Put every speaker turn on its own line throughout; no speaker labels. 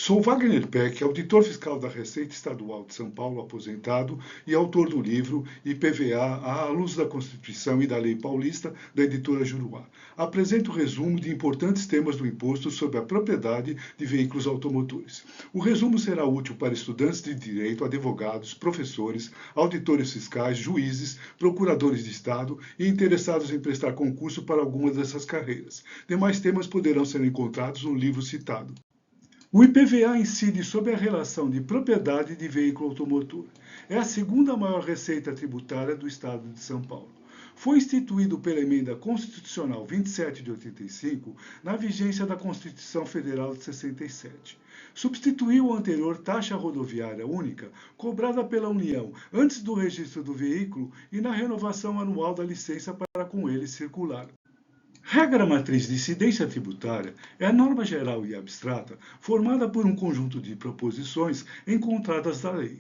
Sou Wagner Peck, auditor fiscal da Receita Estadual de São Paulo, aposentado, e autor do livro IPVA à luz da Constituição e da Lei Paulista, da editora Juruá. Apresento o resumo de importantes temas do imposto sobre a propriedade de veículos automotores. O resumo será útil para estudantes de direito, advogados, professores, auditores fiscais, juízes, procuradores de Estado e interessados em prestar concurso para alguma dessas carreiras. Demais temas poderão ser encontrados no livro citado. O IPVA incide sobre a relação de propriedade de veículo automotor. É a segunda maior receita tributária do Estado de São Paulo. Foi instituído pela Emenda Constitucional 27 de 85, na vigência da Constituição Federal de 67. Substituiu a anterior taxa rodoviária única, cobrada pela União antes do registro do veículo e na renovação anual da licença para com ele circular. Regra matriz de incidência tributária é a norma geral e abstrata formada por um conjunto de proposições encontradas da lei.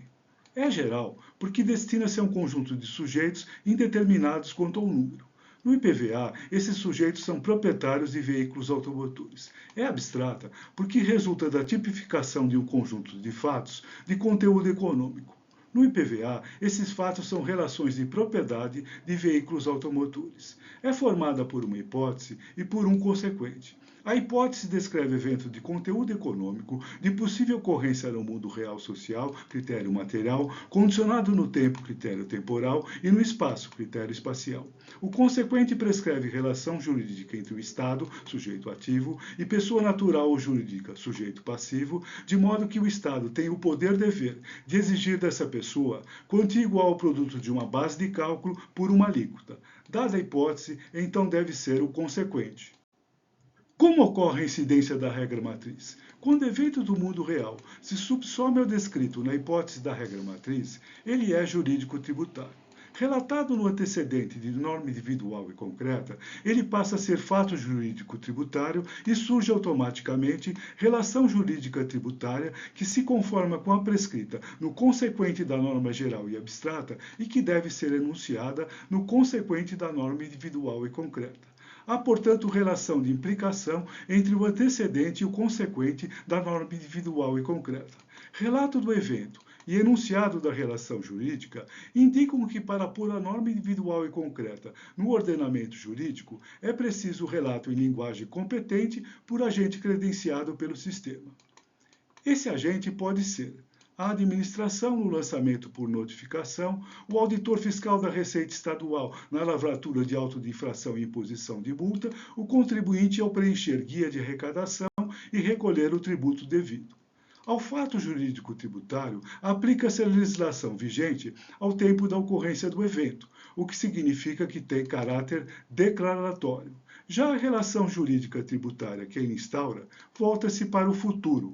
É geral porque destina-se a um conjunto de sujeitos indeterminados quanto ao número. No IPVA, esses sujeitos são proprietários de veículos automotores. É abstrata porque resulta da tipificação de um conjunto de fatos de conteúdo econômico. No IPVA, esses fatos são relações de propriedade de veículos automotores. É formada por uma hipótese e por um consequente. A hipótese descreve evento de conteúdo econômico, de possível ocorrência no mundo real social, critério material, condicionado no tempo, critério temporal, e no espaço, critério espacial. O consequente prescreve relação jurídica entre o Estado, sujeito ativo, e pessoa natural ou jurídica, sujeito passivo, de modo que o Estado tem o poder-dever de exigir dessa pessoa quantia igual ao produto de uma base de cálculo por uma alíquota. Dada a hipótese, então deve ser o consequente. Como ocorre a incidência da regra matriz? Quando o evento do mundo real se subsome ao descrito na hipótese da regra matriz, ele é jurídico-tributário. Relatado no antecedente de norma individual e concreta, ele passa a ser fato jurídico-tributário e surge automaticamente relação jurídica tributária que se conforma com a prescrita no consequente da norma geral e abstrata e que deve ser enunciada no consequente da norma individual e concreta. Há, portanto, relação de implicação entre o antecedente e o consequente da norma individual e concreta. Relato do evento e enunciado da relação jurídica indicam que, para pôr a norma individual e concreta no ordenamento jurídico, é preciso relato em linguagem competente por agente credenciado pelo sistema. Esse agente pode ser a administração no lançamento por notificação, o auditor fiscal da Receita Estadual na lavratura de auto de infração e imposição de multa, o contribuinte ao preencher guia de arrecadação e recolher o tributo devido. Ao fato jurídico tributário, aplica-se a legislação vigente ao tempo da ocorrência do evento, o que significa que tem caráter declaratório. Já a relação jurídica tributária que ele instaura volta-se para o futuro.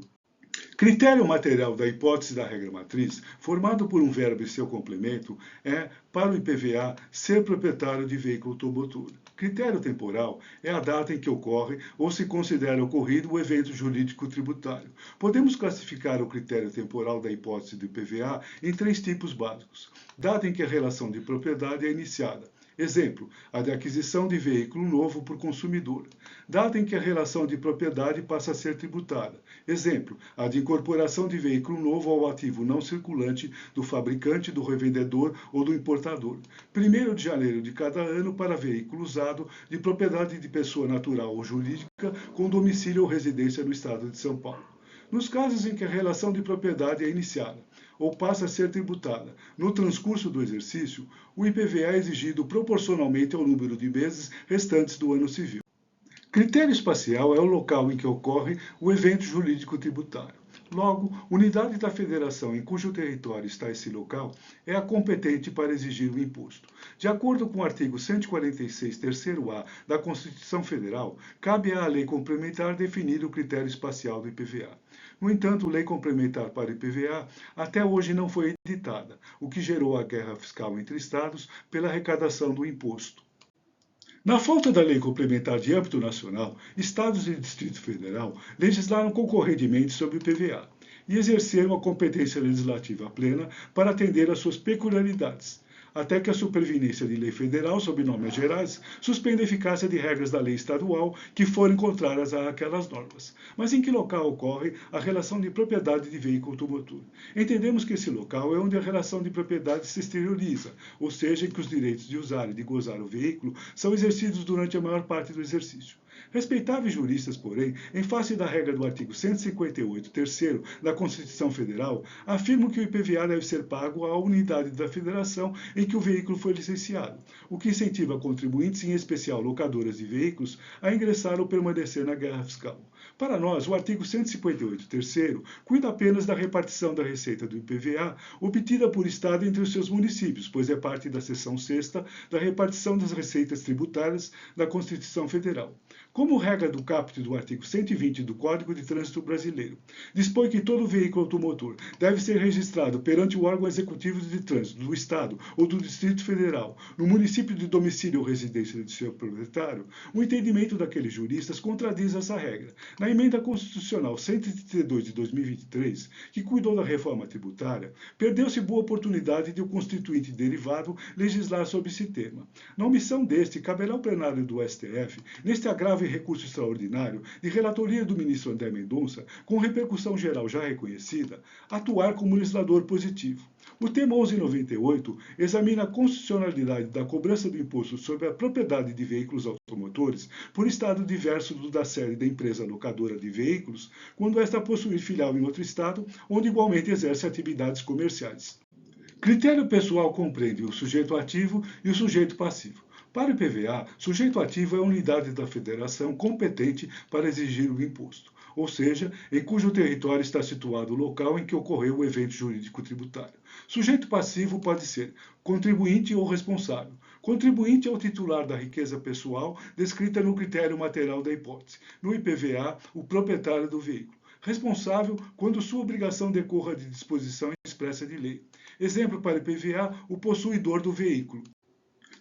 Critério material da hipótese da regra matriz, formado por um verbo e seu complemento, é, para o IPVA, ser proprietário de veículo automotor. Critério temporal é a data em que ocorre ou se considera ocorrido o evento jurídico tributário. Podemos classificar o critério temporal da hipótese do IPVA em três tipos básicos. Data em que a relação de propriedade é iniciada. Exemplo, a de aquisição de veículo novo por consumidor. Data em que a relação de propriedade passa a ser tributada. Exemplo, a de incorporação de veículo novo ao ativo não circulante do fabricante, do revendedor ou do importador. 1º de janeiro de cada ano para veículo usado de propriedade de pessoa natural ou jurídica com domicílio ou residência no Estado de São Paulo. Nos casos em que a relação de propriedade é iniciada ou passa a ser tributada no transcurso do exercício, o IPVA é exigido proporcionalmente ao número de meses restantes do ano civil. Critério espacial é o local em que ocorre o evento jurídico tributário. Logo, unidade da federação em cujo território está esse local é a competente para exigir o imposto. De acordo com o artigo 146, terceiro A da Constituição Federal, cabe à lei complementar definir o critério espacial do IPVA. No entanto, lei complementar para o IPVA até hoje não foi editada, o que gerou a guerra fiscal entre estados pela arrecadação do imposto. Na falta da lei complementar de âmbito nacional, estados e Distrito Federal legislaram concorrentemente sobre o IPVA e exerceram a competência legislativa plena para atender às suas peculiaridades. até que a superveniência de lei federal, sob normas gerais, suspenda a eficácia de regras da lei estadual que forem contrárias àquelas normas. Mas em que local ocorre a relação de propriedade de veículo automotor? Entendemos que esse local é onde a relação de propriedade se exterioriza, ou seja, em que os direitos de usar e de gozar o veículo são exercidos durante a maior parte do exercício. Respeitáveis juristas, porém, em face da regra do artigo 158, terceiro da Constituição Federal, afirmam que o IPVA deve ser pago à unidade da federação em que o veículo foi licenciado, o que incentiva contribuintes, em especial locadoras de veículos, a ingressar ou permanecer na guerra fiscal. Para nós, o artigo 158, terceiro, cuida apenas da repartição da receita do IPVA obtida por Estado entre os seus municípios, pois é parte da seção sexta da repartição das receitas tributárias da Constituição Federal. Como regra do caput do artigo 120 do Código de Trânsito Brasileiro, dispõe que todo veículo automotor deve ser registrado perante o órgão executivo de trânsito do Estado ou do Distrito Federal, no município de domicílio ou residência de seu proprietário, o entendimento daqueles juristas contradiz essa regra. Na emenda constitucional 132 de 2023, que cuidou da reforma tributária, perdeu-se boa oportunidade de o constituinte derivado legislar sobre esse tema. Na omissão deste, caberá ao plenário do STF, neste agravo e recurso extraordinário de relatoria do ministro André Mendonça, com repercussão geral já reconhecida, atuar como legislador positivo. O tema 1198 examina a constitucionalidade da cobrança do imposto sobre a propriedade de veículos automotores por estado diverso do da sede da empresa locadora de veículos, quando esta possuir filial em outro estado, onde igualmente exerce atividades comerciais. Critério pessoal compreende o sujeito ativo e o sujeito passivo. Para o IPVA, sujeito ativo é a unidade da federação competente para exigir o imposto, ou seja, em cujo território está situado o local em que ocorreu o evento jurídico tributário. Sujeito passivo pode ser contribuinte ou responsável. Contribuinte é o titular da riqueza pessoal descrita no critério material da hipótese. No IPVA, o proprietário do veículo. Responsável quando sua obrigação decorra de disposição expressa de lei. Exemplo para IPVA, o possuidor do veículo.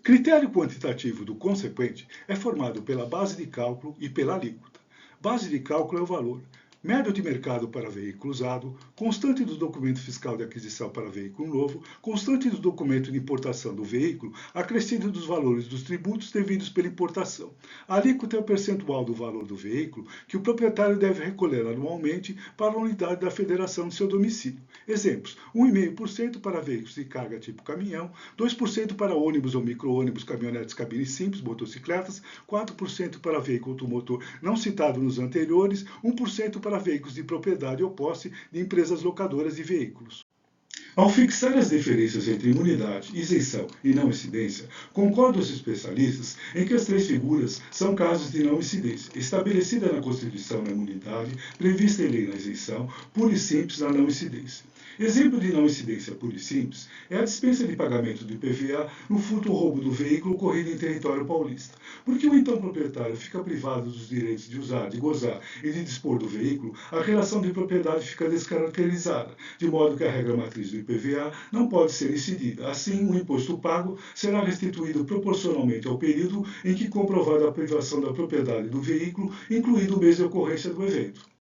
Critério quantitativo do consequente é formado pela base de cálculo e pela alíquota. Base de cálculo é o valor médio de mercado para veículo usado, constante do documento fiscal de aquisição para veículo novo, constante do documento de importação do veículo, acrescido dos valores dos tributos devidos pela importação. A alíquota é o percentual do valor do veículo que o proprietário deve recolher anualmente para a unidade da federação de seu domicílio. Exemplos: 1,5% para veículos de carga tipo caminhão, 2% para ônibus ou micro-ônibus, caminhonetes cabine simples, motocicletas, 4% para veículo automotor não citado nos anteriores, 1% para veículos de propriedade ou posse de empresas locadoras de veículos. Ao fixar as diferenças entre imunidade, isenção e não incidência, concordam os especialistas em que as três figuras são casos de não incidência, estabelecida na Constituição na imunidade, prevista em lei na isenção, pura e simples na não incidência. Exemplo de não incidência pura e simples é a dispensa de pagamento do IPVA no furto ou roubo do veículo ocorrido em território paulista, porque o então proprietário fica privado dos direitos de usar, de gozar e de dispor do veículo, a relação de propriedade fica descaracterizada, de modo que a regra matriz do IPVA não pode ser incidida. Assim, o imposto pago será restituído proporcionalmente ao período em que comprovada a privação da propriedade do veículo, incluído o mês de ocorrência do evento.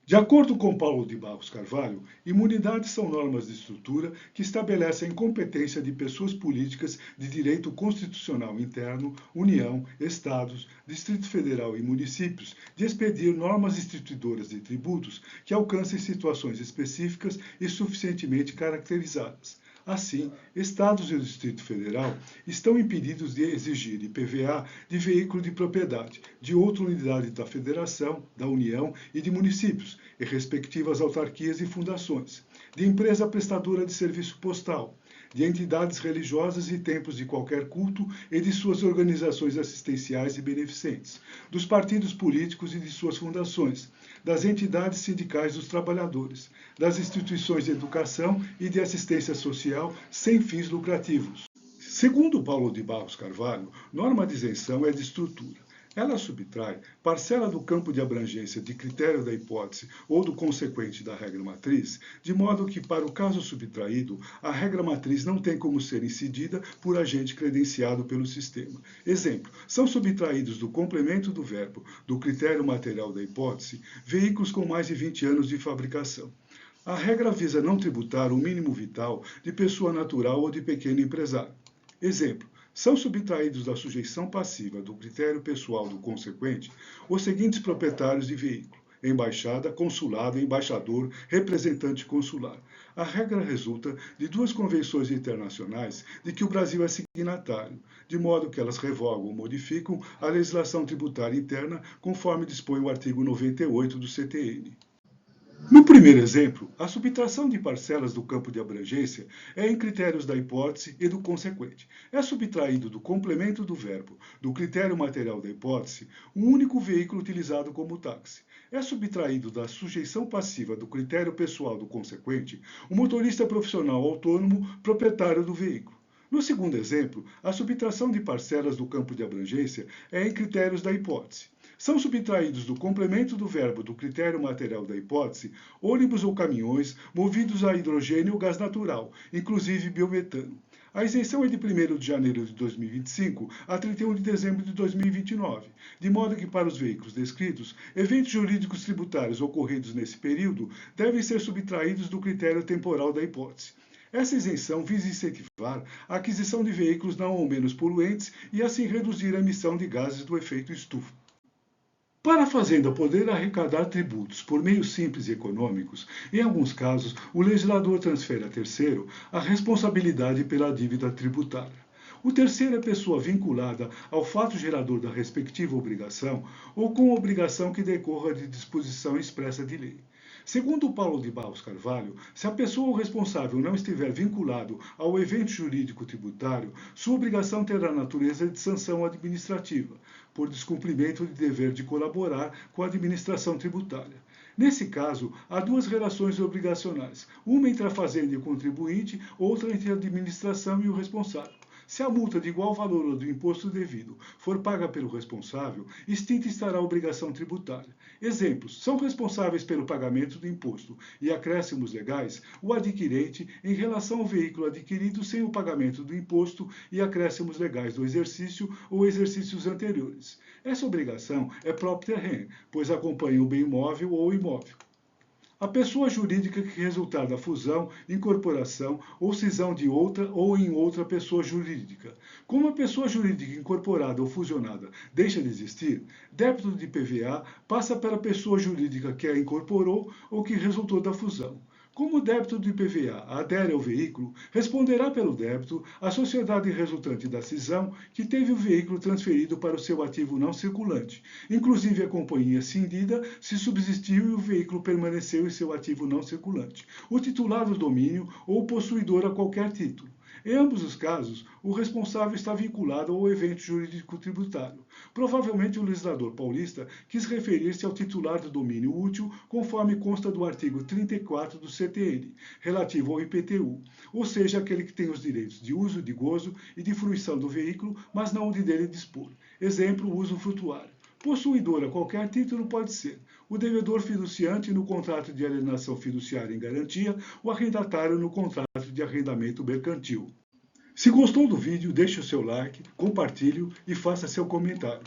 De acordo com Paulo de Barros Carvalho, imunidades são normas de estrutura que estabelecem a incompetência de pessoas políticas de direito constitucional interno, União, Estados, Distrito Federal e municípios de expedir normas instituidoras de tributos que alcancem situações específicas e suficientemente caracterizadas. Assim, Estados e o Distrito Federal estão impedidos de exigir IPVA de veículo de propriedade de outra unidade da Federação, da União e de municípios, e respectivas autarquias e fundações, de empresa prestadora de serviço postal, de entidades religiosas e templos de qualquer culto e de suas organizações assistenciais e beneficentes, dos partidos políticos e de suas fundações, das entidades sindicais dos trabalhadores, das instituições de educação e de assistência social sem fins lucrativos. Segundo Paulo de Barros Carvalho, norma de isenção é de estrutura. Ela subtrai parcela do campo de abrangência de critério da hipótese ou do consequente da regra matriz, de modo que, para o caso subtraído, a regra matriz não tem como ser incidida por agente credenciado pelo sistema. Exemplo: são subtraídos do complemento do verbo do critério material da hipótese veículos com mais de 20 anos de fabricação. A regra visa não tributar o mínimo vital de pessoa natural ou de pequeno empresário. Exemplo: são subtraídos da sujeição passiva do critério pessoal do consequente os seguintes proprietários de veículo: embaixada, consulado, embaixador, representante consular. A regra resulta de duas convenções internacionais de que o Brasil é signatário, de modo que elas revogam ou modificam a legislação tributária interna, conforme dispõe o artigo 98 do CTN. No primeiro exemplo, a subtração de parcelas do campo de abrangência é em critérios da hipótese e do consequente. É subtraído do complemento do verbo, do critério material da hipótese, um único veículo utilizado como táxi. É subtraído da sujeição passiva do critério pessoal do consequente, o motorista profissional autônomo proprietário do veículo. No segundo exemplo, a subtração de parcelas do campo de abrangência é em critérios da hipótese. São subtraídos do complemento do verbo do critério material da hipótese ônibus ou caminhões movidos a hidrogênio ou gás natural, inclusive biometano. A isenção é de 1º de janeiro de 2025 a 31 de dezembro de 2029, de modo que para os veículos descritos, eventos jurídicos tributários ocorridos nesse período devem ser subtraídos do critério temporal da hipótese. Essa isenção visa incentivar a aquisição de veículos não ou menos poluentes e assim reduzir a emissão de gases do efeito estufa. Para a Fazenda poder arrecadar tributos por meios simples e econômicos, em alguns casos, o legislador transfere a terceiro a responsabilidade pela dívida tributária. O terceiro é pessoa vinculada ao fato gerador da respectiva obrigação ou com obrigação que decorra de disposição expressa de lei. Segundo Paulo de Barros Carvalho, se a pessoa ou responsável não estiver vinculado ao evento jurídico tributário, sua obrigação terá natureza de sanção administrativa, por descumprimento de dever de colaborar com a administração tributária. Nesse caso, há duas relações obrigacionais, uma entre a fazenda e o contribuinte, outra entre a administração e o responsável. Se a multa de igual valor ou do imposto devido for paga pelo responsável, extinta estará a obrigação tributária. Exemplos: são responsáveis pelo pagamento do imposto e acréscimos legais o adquirente em relação ao veículo adquirido sem o pagamento do imposto e acréscimos legais do exercício ou exercícios anteriores. Essa obrigação é propter rem, pois acompanha o bem móvel ou imóvel. A pessoa jurídica que resultar da fusão, incorporação ou cisão de outra ou em outra pessoa jurídica. Como a pessoa jurídica incorporada ou fusionada deixa de existir, débito de IPVA passa para a pessoa jurídica que a incorporou ou que resultou da fusão. Como o débito do IPVA adere ao veículo, responderá pelo débito a sociedade resultante da cisão que teve o veículo transferido para o seu ativo não circulante, inclusive a companhia cindida se subsistiu e o veículo permaneceu em seu ativo não circulante, o titular do domínio ou o possuidor a qualquer título. Em ambos os casos, o responsável está vinculado ao evento jurídico tributário. Provavelmente o legislador paulista quis referir-se ao titular do domínio útil, conforme consta do artigo 34 do CTN, relativo ao IPTU, ou seja, aquele que tem os direitos de uso, de gozo e de fruição do veículo, mas não o de dele dispor. Exemplo, uso frutuário. Possuidor a qualquer título pode ser o devedor fiduciante no contrato de alienação fiduciária em garantia, o arrendatário no contrato de arrendamento mercantil. Se gostou do vídeo, deixe o seu like, compartilhe e faça seu comentário.